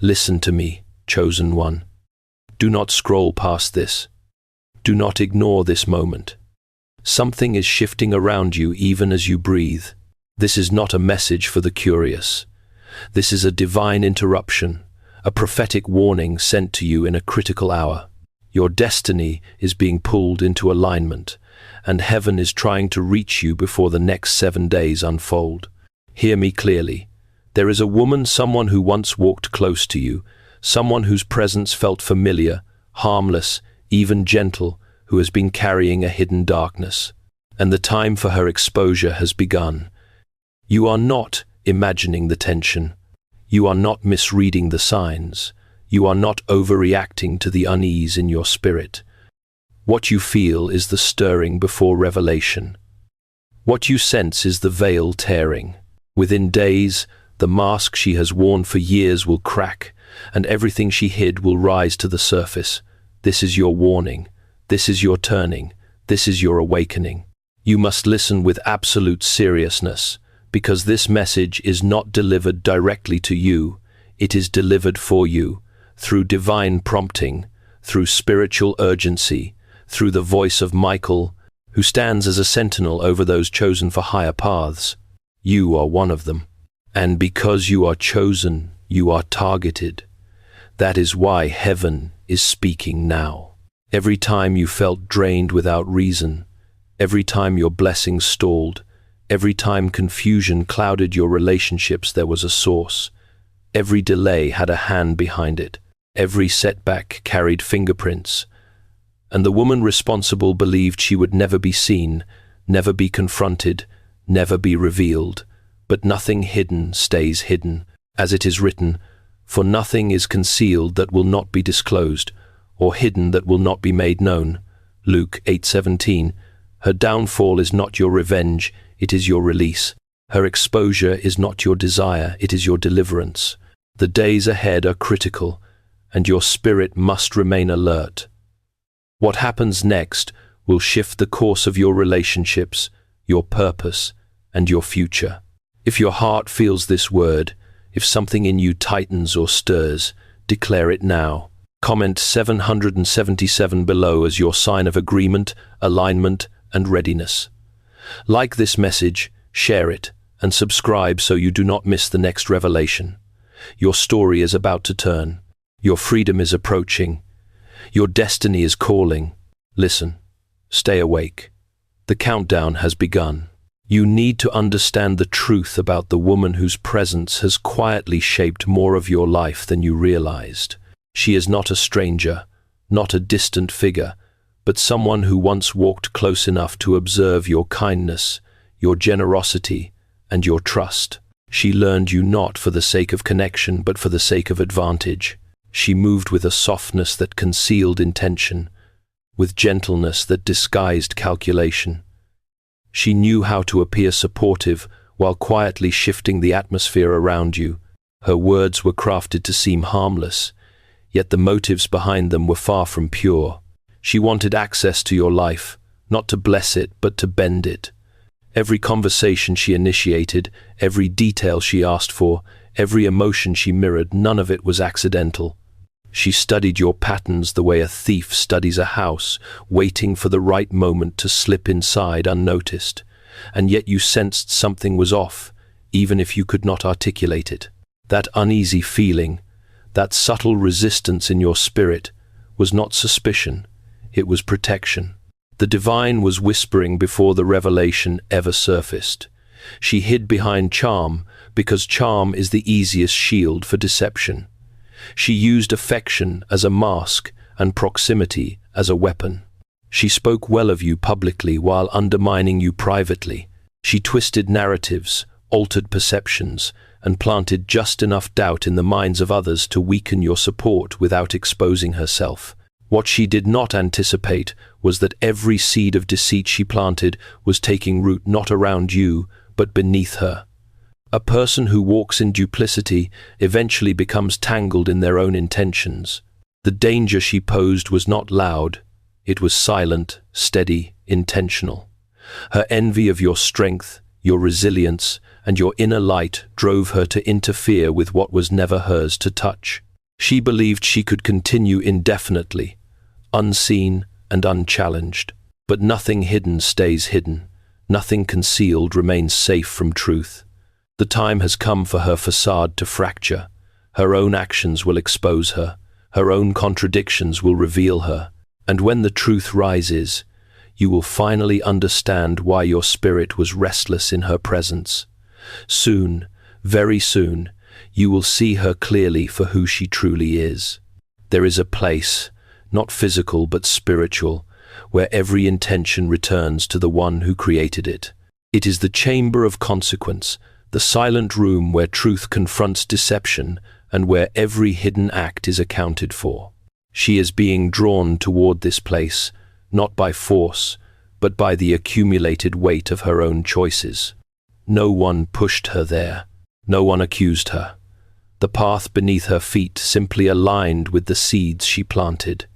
Listen to me, chosen one. Do not scroll past this. Do not ignore this moment. Something is shifting around you even as you breathe. This is not a message for the curious. This is a divine interruption, a prophetic warning sent to you in a critical hour. Your destiny is being pulled into alignment, and heaven is trying to reach you before the next 7 days unfold. Hear me clearly. There is a woman, someone who once walked close to you, someone whose presence felt familiar, harmless, even gentle, who has been carrying a hidden darkness. And the time for her exposure has begun. You are not imagining the tension. You are not misreading the signs. You are not overreacting to the unease in your spirit. What you feel is the stirring before revelation. What you sense is the veil tearing. Within days, the mask she has worn for years will crack, and everything she hid will rise to the surface. This is your warning. This is your turning. This is your awakening. You must listen with absolute seriousness, because this message is not delivered directly to you. It is delivered for you, through divine prompting, through spiritual urgency, through the voice of Michael, who stands as a sentinel over those chosen for higher paths. You are one of them. And because you are chosen, you are targeted. That is why heaven is speaking now. Every time you felt drained without reason, every time your blessings stalled, every time confusion clouded your relationships, there was a source. Every delay had a hand behind it. Every setback carried fingerprints. And the woman responsible believed she would never be seen, never be confronted, never be revealed. But nothing hidden stays hidden. As it is written, for nothing is concealed that will not be disclosed, or hidden that will not be made known. Luke 8:17. Her downfall is not your revenge, it is your release. Her exposure is not your desire, it is your deliverance. The days ahead are critical, and your spirit must remain alert. What happens next will shift the course of your relationships, your purpose, and your future. If your heart feels this word, if something in you tightens or stirs, declare it now. Comment 777 below as your sign of agreement, alignment, and readiness. Like this message, share it, and subscribe so you do not miss the next revelation. Your story is about to turn. Your freedom is approaching. Your destiny is calling. Listen. Stay awake. The countdown has begun. You need to understand the truth about the woman whose presence has quietly shaped more of your life than you realized. She is not a stranger, not a distant figure, but someone who once walked close enough to observe your kindness, your generosity, and your trust. She learned you not for the sake of connection, but for the sake of advantage. She moved with a softness that concealed intention, with gentleness that disguised calculation. She knew how to appear supportive while quietly shifting the atmosphere around you. Her words were crafted to seem harmless, yet the motives behind them were far from pure. She wanted access to your life, not to bless it, but to bend it. Every conversation she initiated, every detail she asked for, every emotion she mirrored, none of it was accidental. She studied your patterns the way a thief studies a house, waiting for the right moment to slip inside unnoticed. And yet you sensed something was off, even if you could not articulate it. That uneasy feeling, that subtle resistance in your spirit, was not suspicion, it was protection. The divine was whispering before the revelation ever surfaced. She hid behind charm, because charm is the easiest shield for deception. She used affection as a mask and proximity as a weapon. She spoke well of you publicly while undermining you privately. She twisted narratives, altered perceptions, and planted just enough doubt in the minds of others to weaken your support without exposing herself. What she did not anticipate was that every seed of deceit she planted was taking root not around you, but beneath her. A person who walks in duplicity eventually becomes tangled in their own intentions. The danger she posed was not loud, it was silent, steady, intentional. Her envy of your strength, your resilience, and your inner light drove her to interfere with what was never hers to touch. She believed she could continue indefinitely, unseen and unchallenged. But nothing hidden stays hidden. Nothing concealed remains safe from truth. The time has come for her facade to fracture. Her own actions will expose her. Her own contradictions will reveal her. And when the truth rises, you will finally understand why your spirit was restless in her presence. Soon, very soon, you will see her clearly for who she truly is. There is a place, not physical but spiritual, where every intention returns to the one who created it. It is the chamber of consequence, the silent room where truth confronts deception and where every hidden act is accounted for. She is being drawn toward this place, not by force, but by the accumulated weight of her own choices. No one pushed her there. No one accused her. The path beneath her feet simply aligned with the seeds she planted.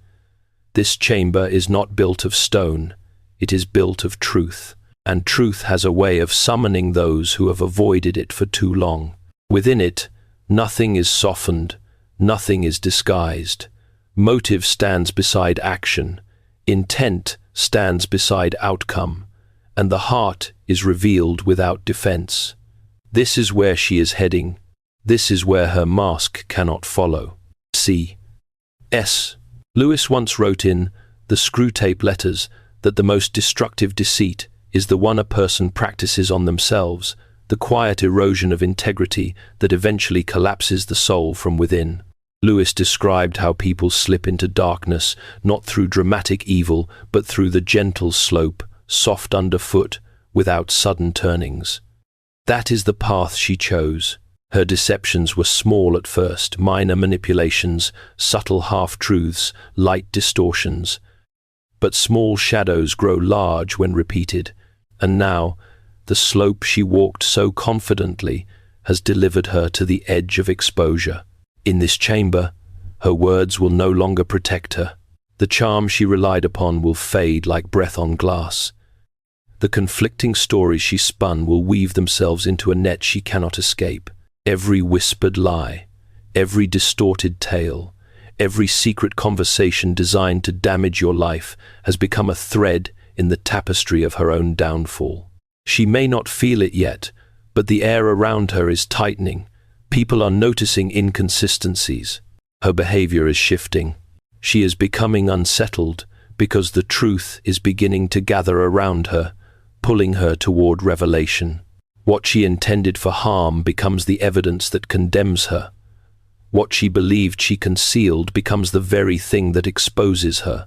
This chamber is not built of stone, it is built of truth, and truth has a way of summoning those who have avoided it for too long. Within it, nothing is softened, nothing is disguised. Motive stands beside action, intent stands beside outcome, and the heart is revealed without defense. This is where she is heading. This is where her mask cannot follow. C.S. Lewis once wrote in The Screwtape Letters that the most destructive deceit is the one a person practices on themselves, the quiet erosion of integrity that eventually collapses the soul from within. Lewis described how people slip into darkness not through dramatic evil but through the gentle slope, soft underfoot, without sudden turnings. That is the path she chose. Her deceptions were small at first, minor manipulations, subtle half-truths, light distortions. But small shadows grow large when repeated, and now, the slope she walked so confidently has delivered her to the edge of exposure. In this chamber, her words will no longer protect her. The charm she relied upon will fade like breath on glass. The conflicting stories she spun will weave themselves into a net she cannot escape. Every whispered lie, every distorted tale, every secret conversation designed to damage your life has become a thread in the tapestry of her own downfall. She may not feel it yet, but the air around her is tightening. People are noticing inconsistencies. Her behavior is shifting. She is becoming unsettled because the truth is beginning to gather around her, pulling her toward revelation. What she intended for harm becomes the evidence that condemns her. What she believed she concealed becomes the very thing that exposes her.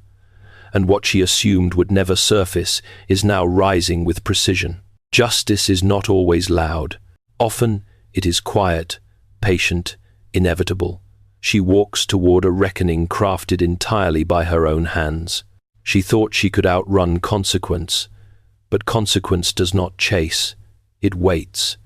And what she assumed would never surface is now rising with precision. Justice is not always loud. Often it is quiet, patient, inevitable. She walks toward a reckoning crafted entirely by her own hands. She thought she could outrun consequence, but consequence does not chase. It waits,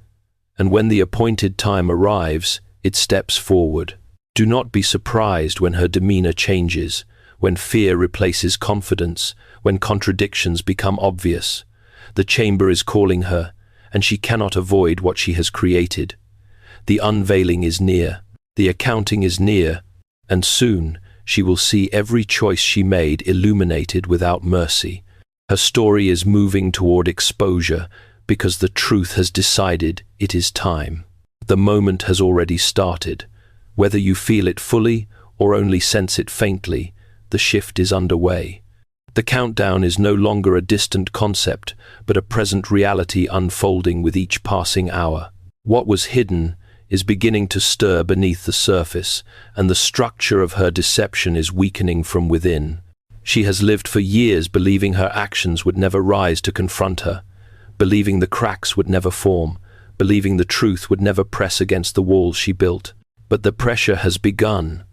and when the appointed time arrives, it steps forward. Do not be surprised when her demeanor changes, when fear replaces confidence, when contradictions become obvious. The chamber is calling her, and she cannot avoid what she has created. The unveiling is near, the accounting is near, and soon she will see every choice she made illuminated without mercy. Her story is moving toward exposure, because the truth has decided it is time. The moment has already started. Whether you feel it fully or only sense it faintly, the shift is underway. The countdown is no longer a distant concept, but a present reality unfolding with each passing hour. What was hidden is beginning to stir beneath the surface, and the structure of her deception is weakening from within. She has lived for years believing her actions would never rise to confront her, believing the cracks would never form, believing the truth would never press against the walls she built. But the pressure has begun,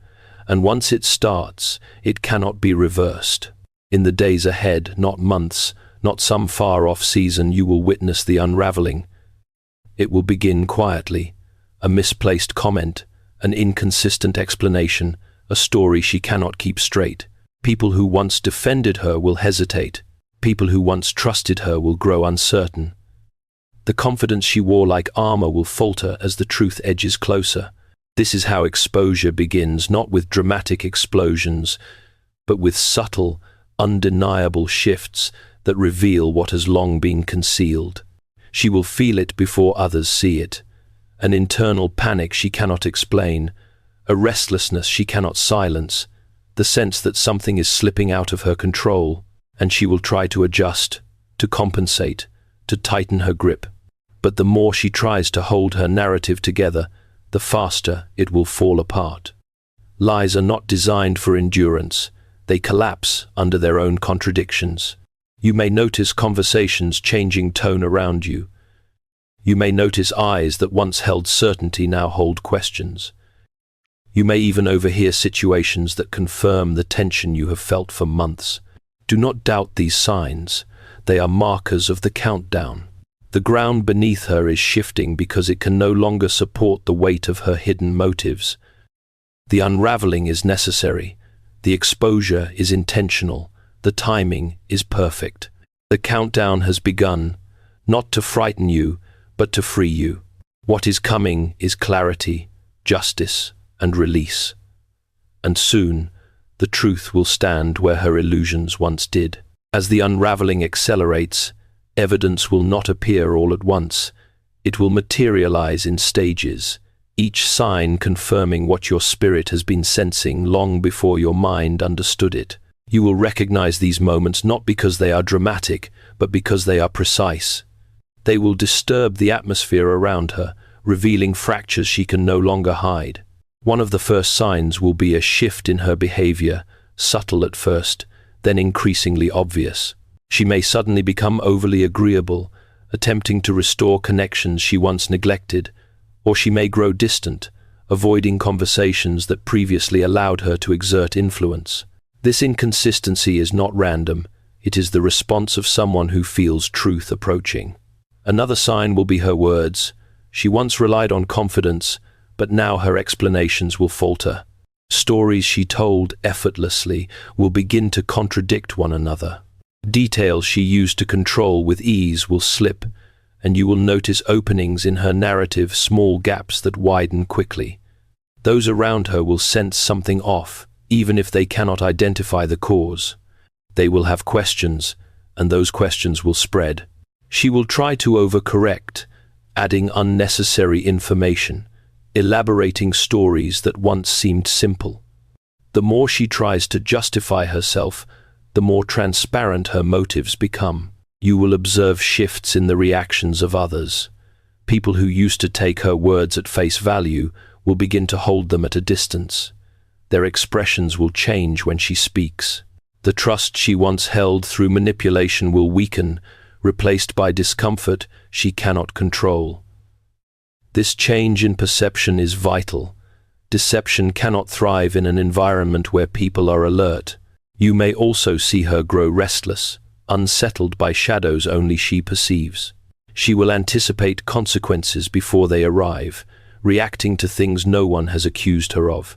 and once it starts, it cannot be reversed. In the days ahead, not months, not some far-off season, you will witness the unraveling. It will begin quietly, a misplaced comment, an inconsistent explanation, a story she cannot keep straight. People who once defended her will hesitate. People who once trusted her will grow uncertain. The confidence she wore like armor will falter as the truth edges closer. This is how exposure begins, not with dramatic explosions, but with subtle, undeniable shifts that reveal what has long been concealed. She will feel it before others see it. An internal panic she cannot explain, a restlessness she cannot silence, the sense that something is slipping out of her control, and she will try to adjust, to compensate, to tighten her grip. But the more she tries to hold her narrative together, the faster it will fall apart. Lies are not designed for endurance. They collapse under their own contradictions. You may notice conversations changing tone around you. You may notice eyes that once held certainty now hold questions. You may even overhear situations that confirm the tension you have felt for months. Do not doubt these signs. They are markers of the countdown. The ground beneath her is shifting because it can no longer support the weight of her hidden motives. The unraveling is necessary. The exposure is intentional. The timing is perfect. The countdown has begun, not to frighten you, but to free you. What is coming is clarity, justice, and release. And soon, the truth will stand where her illusions once did. As the unraveling accelerates, evidence will not appear all at once. It will materialize in stages, each sign confirming what your spirit has been sensing long before your mind understood it. You will recognize these moments not because they are dramatic, but because they are precise. They will disturb the atmosphere around her, revealing fractures she can no longer hide. One of the first signs will be a shift in her behavior, subtle at first, then increasingly obvious. She may suddenly become overly agreeable, attempting to restore connections she once neglected, or she may grow distant, avoiding conversations that previously allowed her to exert influence. This inconsistency is not random. It is the response of someone who feels truth approaching. Another sign will be her words. She once relied on confidence, but now her explanations will falter. Stories she told effortlessly will begin to contradict one another. Details she used to control with ease will slip, and you will notice openings in her narrative, small gaps that widen quickly. Those around her will sense something off, even if they cannot identify the cause. They will have questions, and those questions will spread. She will try to overcorrect, adding unnecessary information, elaborating stories that once seemed simple. The more she tries to justify herself, the more transparent her motives become. You will observe shifts in the reactions of others. People who used to take her words at face value will begin to hold them at a distance. Their expressions will change when she speaks. The trust she once held through manipulation will weaken, replaced by discomfort she cannot control. This change in perception is vital. Deception cannot thrive in an environment where people are alert. You may also see her grow restless, unsettled by shadows only she perceives. She will anticipate consequences before they arrive, reacting to things no one has accused her of.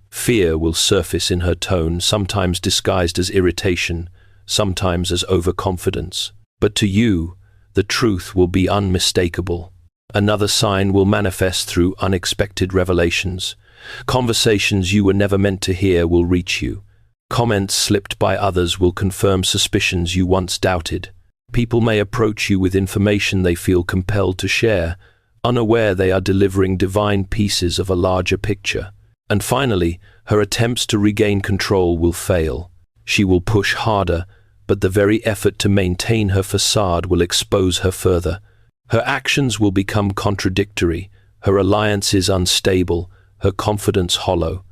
Fear will surface in her tone, sometimes disguised as irritation, sometimes as overconfidence. But to you, the truth will be unmistakable. Another sign will manifest through unexpected revelations. Conversations you were never meant to hear will reach you. Comments slipped by others will confirm suspicions you once doubted. People may approach you with information they feel compelled to share, unaware they are delivering divine pieces of a larger picture. And finally, her attempts to regain control will fail. She will push harder, but the very effort to maintain her facade will expose her further. Her actions will become contradictory, her alliances unstable, her confidence hollow.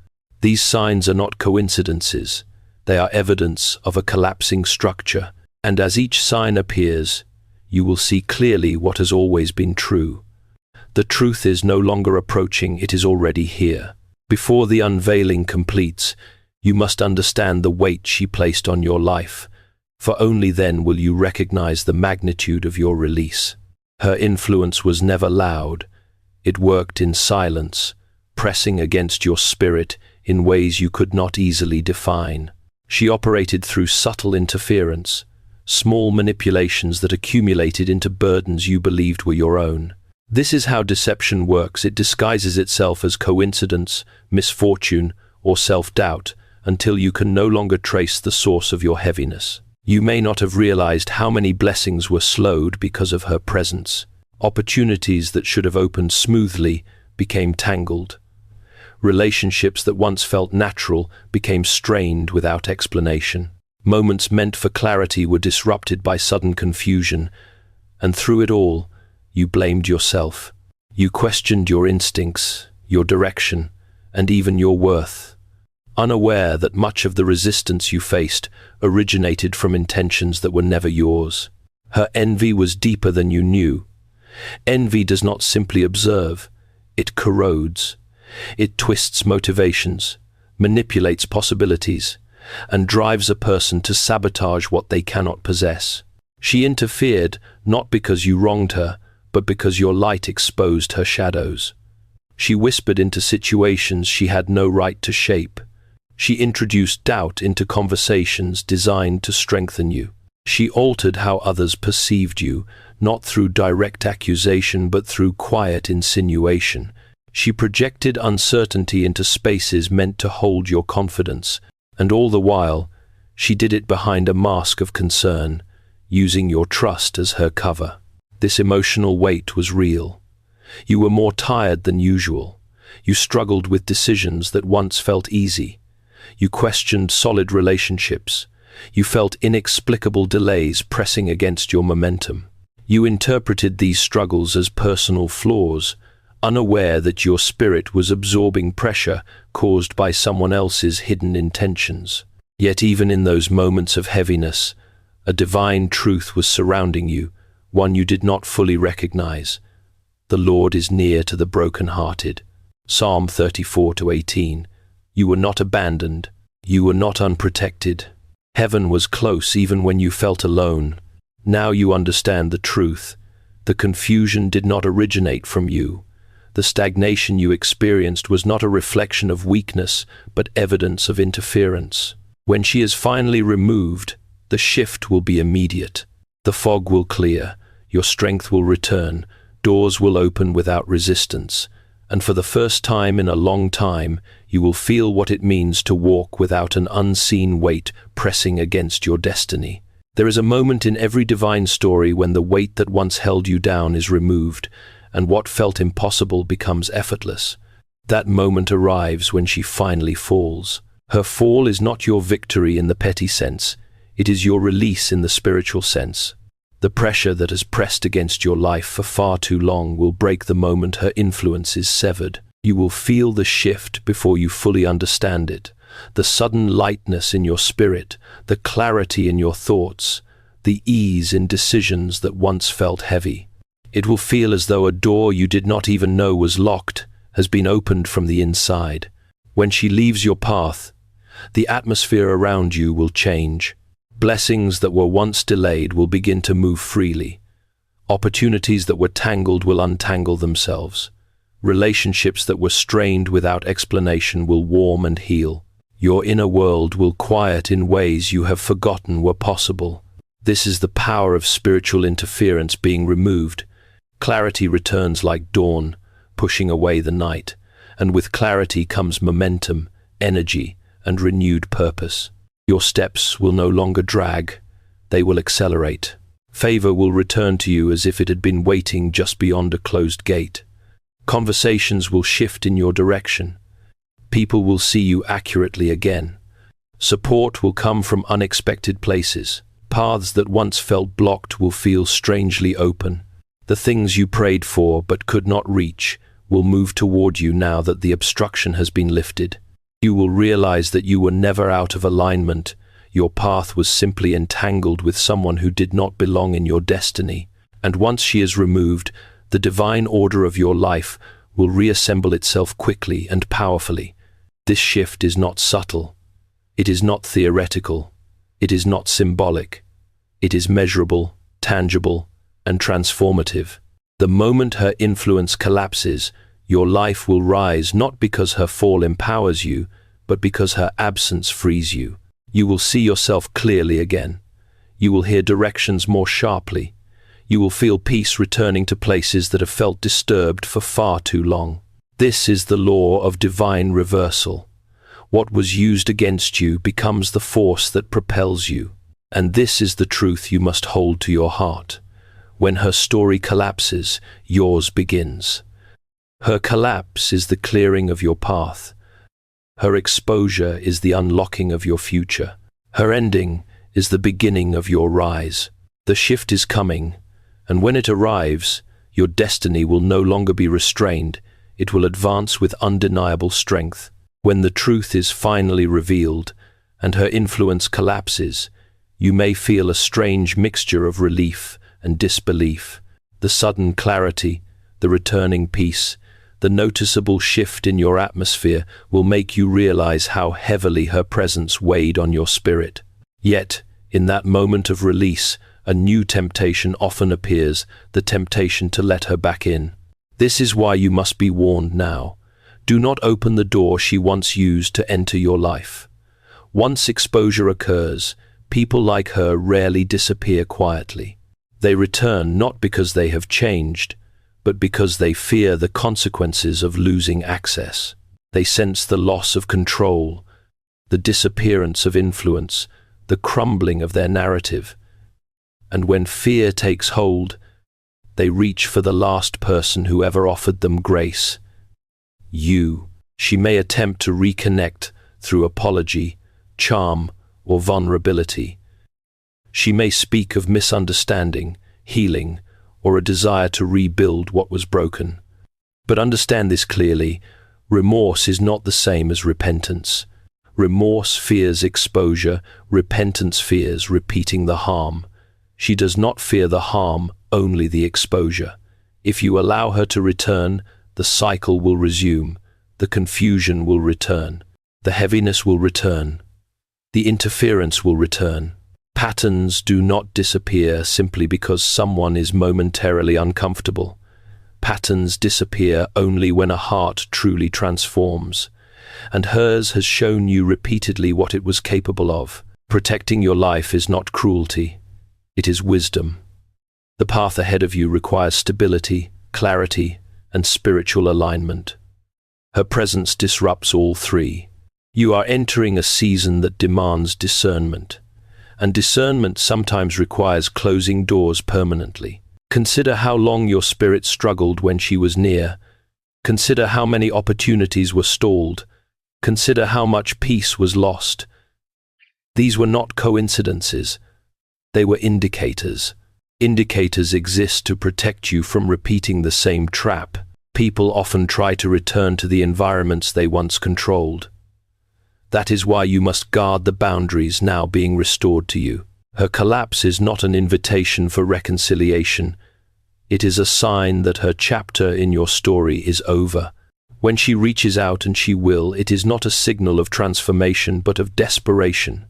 These signs are not coincidences. They are evidence of a collapsing structure, and as each sign appears, you will see clearly what has always been true. The truth is no longer approaching, it is already here. Before the unveiling completes, you must understand the weight she placed on your life, for only then will you recognize the magnitude of your release. Her influence was never loud. It worked in silence, pressing against your spirit in ways you could not easily define. She operated through subtle interference, small manipulations that accumulated into burdens you believed were your own. This is how deception works. It disguises itself as coincidence, misfortune, or self-doubt until you can no longer trace the source of your heaviness. You may not have realized how many blessings were slowed because of her presence. Opportunities that should have opened smoothly became tangled. Relationships that once felt natural became strained without explanation. Moments meant for clarity were disrupted by sudden confusion, and through it all, you blamed yourself. You questioned your instincts, your direction, and even your worth, unaware that much of the resistance you faced originated from intentions that were never yours. Her envy was deeper than you knew. Envy does not simply observe, it corrodes. It twists motivations, manipulates possibilities, and drives a person to sabotage what they cannot possess. She interfered not because you wronged her, but because your light exposed her shadows. She whispered into situations she had no right to shape. She introduced doubt into conversations designed to strengthen you. She altered how others perceived you, not through direct accusation but through quiet insinuation. She projected uncertainty into spaces meant to hold your confidence, and all the while, she did it behind a mask of concern, using your trust as her cover. This emotional weight was real. You were more tired than usual. You struggled with decisions that once felt easy. You questioned solid relationships. You felt inexplicable delays pressing against your momentum. You interpreted these struggles as personal flaws, unaware that your spirit was absorbing pressure caused by someone else's hidden intentions. Yet even in those moments of heaviness, a divine truth was surrounding you, one you did not fully recognize. The Lord is near to the brokenhearted. Psalm 34-18. You were not abandoned. You were not unprotected. Heaven was close even when you felt alone. Now you understand the truth. The confusion did not originate from you. The stagnation you experienced was not a reflection of weakness, but evidence of interference. When she is finally removed, the shift will be immediate. The fog will clear, your strength will return, doors will open without resistance, and for the first time in a long time, you will feel what it means to walk without an unseen weight pressing against your destiny. There is a moment in every divine story when the weight that once held you down is removed, and what felt impossible becomes effortless. That moment arrives when she finally falls. Her fall is not your victory in the petty sense, it is your release in the spiritual sense. The pressure that has pressed against your life for far too long will break the moment her influence is severed. You will feel the shift before you fully understand it, the sudden lightness in your spirit, the clarity in your thoughts, the ease in decisions that once felt heavy. It will feel as though a door you did not even know was locked has been opened from the inside. When she leaves your path, the atmosphere around you will change. Blessings that were once delayed will begin to move freely. Opportunities that were tangled will untangle themselves. Relationships that were strained without explanation will warm and heal. Your inner world will quiet in ways you have forgotten were possible. This is the power of spiritual interference being removed. Clarity returns like dawn, pushing away the night, and with clarity comes momentum, energy, and renewed purpose. Your steps will no longer drag, they will accelerate. Favor will return to you as if it had been waiting just beyond a closed gate. Conversations will shift in your direction. People will see you accurately again. Support will come from unexpected places. Paths that once felt blocked will feel strangely open. The things you prayed for but could not reach will move toward you now that the obstruction has been lifted. You will realize that you were never out of alignment. Your path was simply entangled with someone who did not belong in your destiny. And once she is removed, the divine order of your life will reassemble itself quickly and powerfully. This shift is not subtle. It is not theoretical. It is not symbolic. It is measurable, tangible, and transformative. The moment her influence collapses, your life will rise not because her fall empowers you, but because her absence frees you. You will see yourself clearly again. You will hear directions more sharply. You will feel peace returning to places that have felt disturbed for far too long. This is the law of divine reversal. What was used against you becomes the force that propels you. And this is the truth you must hold to your heart. When her story collapses, yours begins. Her collapse is the clearing of your path. Her exposure is the unlocking of your future. Her ending is the beginning of your rise. The shift is coming, and when it arrives, your destiny will no longer be restrained. It will advance with undeniable strength. When the truth is finally revealed and her influence collapses, you may feel a strange mixture of relief and disbelief. The sudden clarity, the returning peace, the noticeable shift in your atmosphere will make you realize how heavily her presence weighed on your spirit. Yet, in that moment of release, a new temptation often appears, the temptation to let her back in. This is why you must be warned now. Do not open the door she once used to enter your life. Once exposure occurs, people like her rarely disappear quietly. They return not because they have changed, but because they fear the consequences of losing access. They sense the loss of control, the disappearance of influence, the crumbling of their narrative. And when fear takes hold, they reach for the last person who ever offered them grace. You. She may attempt to reconnect through apology, charm, or vulnerability. She may speak of misunderstanding, healing, or a desire to rebuild what was broken. But understand this clearly, remorse is not the same as repentance. Remorse fears exposure, repentance fears repeating the harm. She does not fear the harm, only the exposure. If you allow her to return, the cycle will resume, the confusion will return, the heaviness will return, the interference will return. Patterns do not disappear simply because someone is momentarily uncomfortable. Patterns disappear only when a heart truly transforms, and hers has shown you repeatedly what it was capable of. Protecting your life is not cruelty, it is wisdom. The path ahead of you requires stability, clarity, and spiritual alignment. Her presence disrupts all three. You are entering a season that demands discernment, and discernment sometimes requires closing doors permanently. Consider how long your spirit struggled when she was near. Consider how many opportunities were stalled. Consider how much peace was lost. These were not coincidences. They were indicators. Indicators exist to protect you from repeating the same trap. People often try to return to the environments they once controlled. That is why you must guard the boundaries now being restored to you. Her collapse is not an invitation for reconciliation. It is a sign that her chapter in your story is over. When she reaches out, and she will, it is not a signal of transformation but of desperation.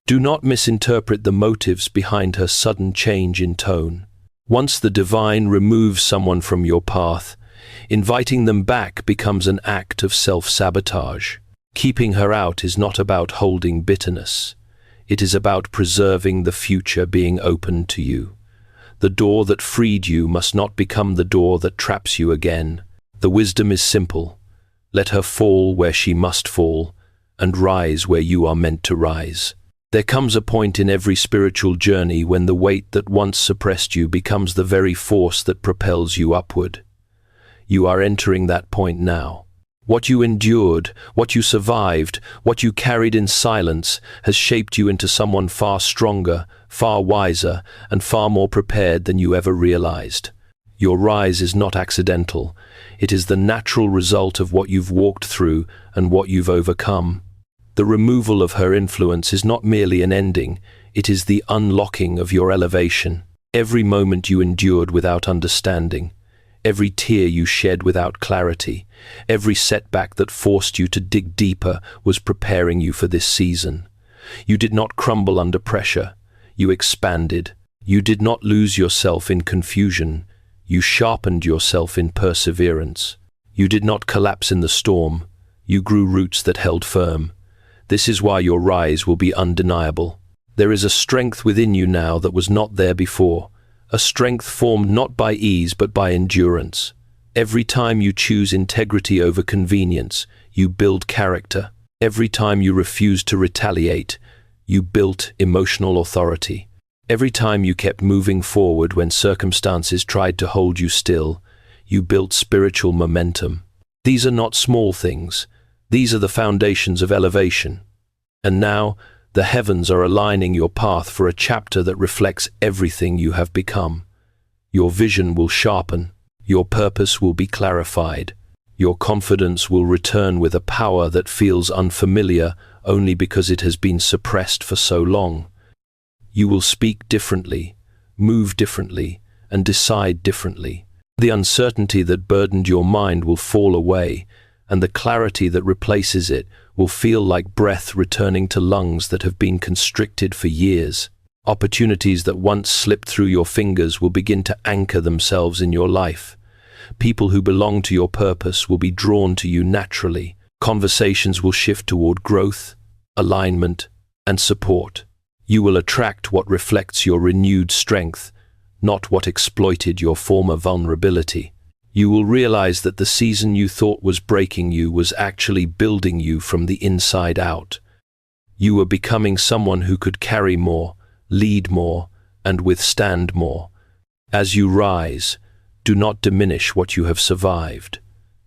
Do not misinterpret the motives behind her sudden change in tone. Once the divine removes someone from your path, inviting them back becomes an act of self-sabotage. Keeping her out is not about holding bitterness. It is about preserving the future being open to you. The door that freed you must not become the door that traps you again. The wisdom is simple. Let her fall where she must fall, and rise where you are meant to rise. There comes a point in every spiritual journey when the weight that once suppressed you becomes the very force that propels you upward. You are entering that point now. What you endured, what you survived, what you carried in silence has shaped you into someone far stronger, far wiser, and far more prepared than you ever realized. Your rise is not accidental. It is the natural result of what you've walked through and what you've overcome. The removal of her influence is not merely an ending, it is the unlocking of your elevation. Every moment you endured without understanding, every tear you shed without clarity, every setback that forced you to dig deeper was preparing you for this season. You did not crumble under pressure, you expanded. You did not lose yourself in confusion, you sharpened yourself in perseverance. You did not collapse in the storm, you grew roots that held firm. This is why your rise will be undeniable. There is a strength within you now that was not there before, a strength formed not by ease but by endurance. Every time you choose integrity over convenience, you build character. Every time you refuse to retaliate, you built emotional authority. Every time you kept moving forward when circumstances tried to hold you still, you built spiritual momentum. These are not small things. These are the foundations of elevation. And now, the heavens are aligning your path for a chapter that reflects everything you have become. Your vision will sharpen. Your purpose will be clarified. Your confidence will return with a power that feels unfamiliar only because it has been suppressed for so long. You will speak differently, move differently, and decide differently. The uncertainty that burdened your mind will fall away, and the clarity that replaces it will feel like breath returning to lungs that have been constricted for years. Opportunities that once slipped through your fingers will begin to anchor themselves in your life. People who belong to your purpose will be drawn to you naturally. Conversations will shift toward growth, alignment, and support. You will attract what reflects your renewed strength, not what exploited your former vulnerability. You will realize that the season you thought was breaking you was actually building you from the inside out. You were becoming someone who could carry more, lead more, and withstand more. As you rise, do not diminish what you have survived.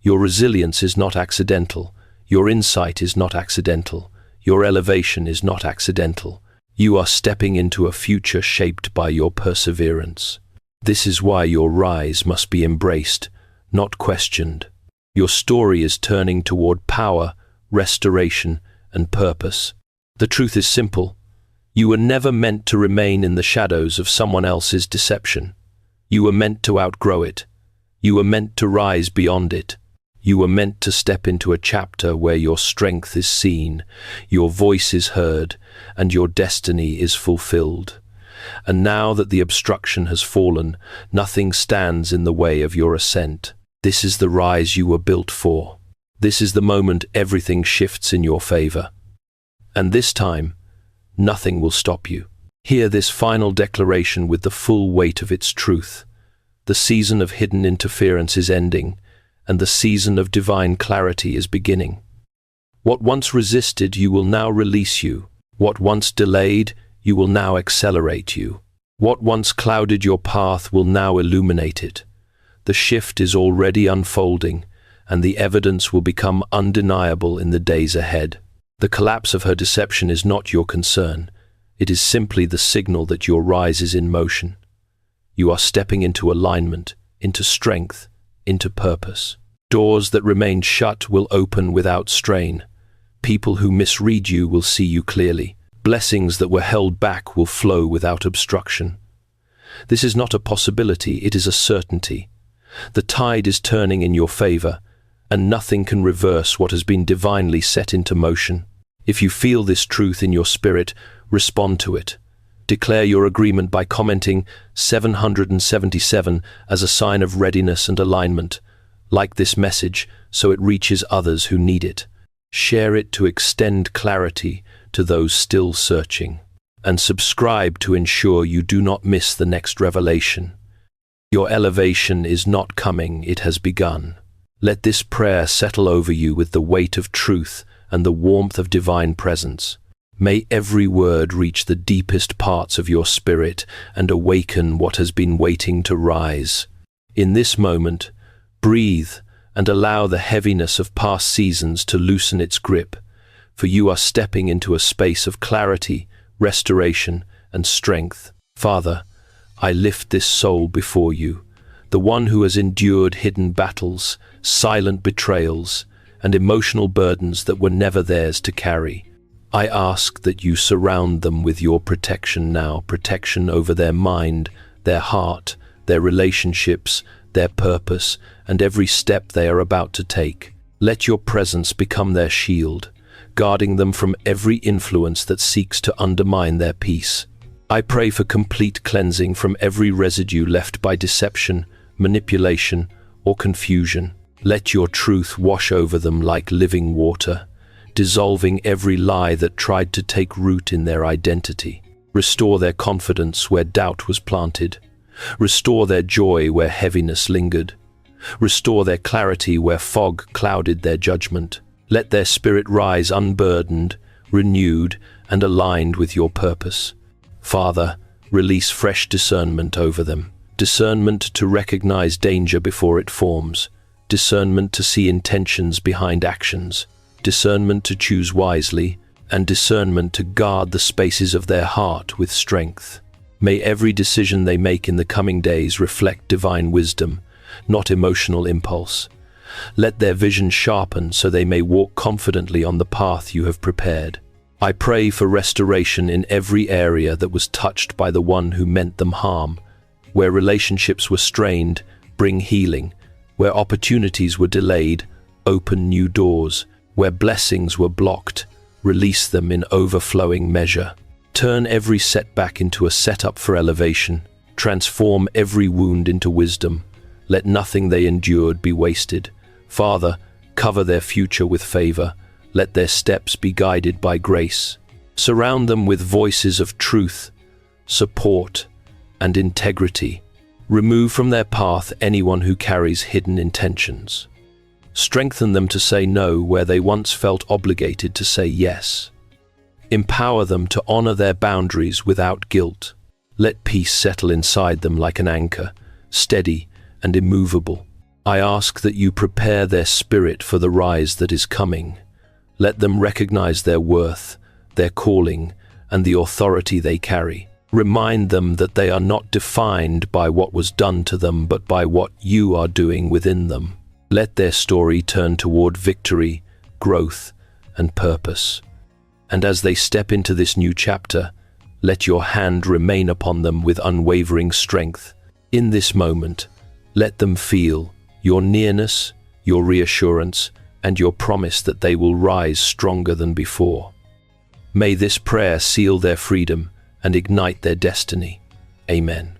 Your resilience is not accidental. Your insight is not accidental. Your elevation is not accidental. You are stepping into a future shaped by your perseverance. This is why your rise must be embraced, not questioned. Your story is turning toward power, restoration, and purpose. The truth is simple. You were never meant to remain in the shadows of someone else's deception. You were meant to outgrow it. You were meant to rise beyond it. You were meant to step into a chapter where your strength is seen, your voice is heard, and your destiny is fulfilled. And now that the obstruction has fallen, nothing stands in the way of your ascent. This is the rise you were built for. This is the moment everything shifts in your favor. And this time, nothing will stop you. Hear this final declaration with the full weight of its truth. The season of hidden interference is ending, and the season of divine clarity is beginning. What once resisted you will now release you. What once delayed you will now accelerate you. What once clouded your path will now illuminate it. The shift is already unfolding, and the evidence will become undeniable in the days ahead. The collapse of her deception is not your concern. It is simply the signal that your rise is in motion. You are stepping into alignment, into strength, into purpose. Doors that remained shut will open without strain. People who misread you will see you clearly. Blessings that were held back will flow without obstruction. This is not a possibility, it is a certainty. The tide is turning in your favor, and nothing can reverse what has been divinely set into motion. If you feel this truth in your spirit, respond to it. Declare your agreement by commenting 777 as a sign of readiness and alignment. Like this message so it reaches others who need it. Share it to extend clarity to those still searching. And subscribe to ensure you do not miss the next revelation. Your elevation is not coming, it has begun. Let this prayer settle over you with the weight of truth and the warmth of divine presence. May every word reach the deepest parts of your spirit and awaken what has been waiting to rise. In this moment, breathe and allow the heaviness of past seasons to loosen its grip, for you are stepping into a space of clarity, restoration, and strength. Father, I lift this soul before you, the one who has endured hidden battles, silent betrayals, and emotional burdens that were never theirs to carry. I ask that you surround them with your protection now, protection over their mind, their heart, their relationships, their purpose, and every step they are about to take. Let your presence become their shield, guarding them from every influence that seeks to undermine their peace. I pray for complete cleansing from every residue left by deception, manipulation, or confusion. Let your truth wash over them like living water, dissolving every lie that tried to take root in their identity. Restore their confidence where doubt was planted. Restore their joy where heaviness lingered. Restore their clarity where fog clouded their judgment. Let their spirit rise unburdened, renewed, and aligned with your purpose. Father, release fresh discernment over them. Discernment to recognize danger before it forms. Discernment to see intentions behind actions. Discernment to choose wisely, and discernment to guard the spaces of their heart with strength. May every decision they make in the coming days reflect divine wisdom, not emotional impulse. Let their vision sharpen so they may walk confidently on the path you have prepared. I pray for restoration in every area that was touched by the one who meant them harm. Where relationships were strained, bring healing. Where opportunities were delayed, open new doors. Where blessings were blocked, release them in overflowing measure. Turn every setback into a setup for elevation. Transform every wound into wisdom. Let nothing they endured be wasted. Father, cover their future with favor. Let their steps be guided by grace. Surround them with voices of truth, support, and integrity. Remove from their path anyone who carries hidden intentions. Strengthen them to say no where they once felt obligated to say yes. Empower them to honor their boundaries without guilt. Let peace settle inside them like an anchor, steady and immovable. I ask that you prepare their spirit for the rise that is coming. Let them recognize their worth, their calling, and the authority they carry. Remind them that they are not defined by what was done to them, but by what you are doing within them. Let their story turn toward victory, growth, and purpose. And as they step into this new chapter, let your hand remain upon them with unwavering strength. In this moment, let them feel your nearness, your reassurance, and your promise that they will rise stronger than before. May this prayer seal their freedom and ignite their destiny. Amen.